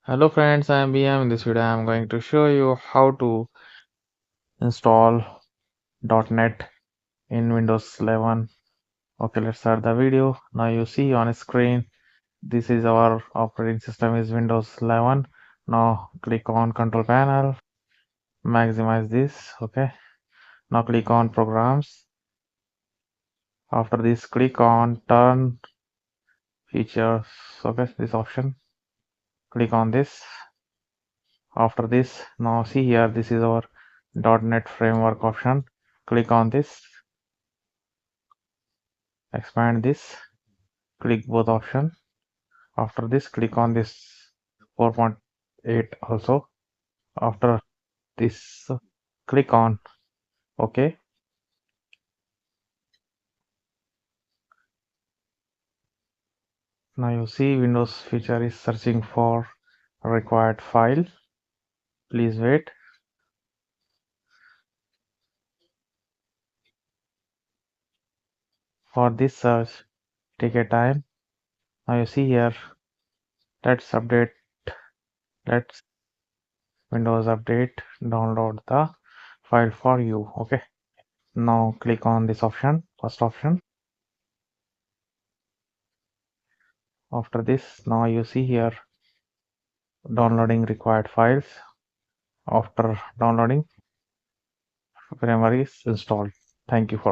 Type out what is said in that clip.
Hello friends, I am BM. In this video, I am going to show you how to install .NET in Windows 11. Okay, let's start the video. Now you see on screen, this is our operating system is Windows 11. Now click on Control Panel, maximize this. Okay. Now click on Programs. After this, click on Turn Features. Okay, this option. Click on this. After this, now see here, this is our .NET Framework option. Click on this, expand this, click both option. After this, click on this 4.8 also. After this, click on OK. Now you see Windows feature is searching for required file. Please wait. For this search, take a time. Now you see here, let's update, let's Windows update, download the file for you. Okay. Now click on this option, first option. After this, now you see here downloading required files. After downloading, memory is installed. Thank you for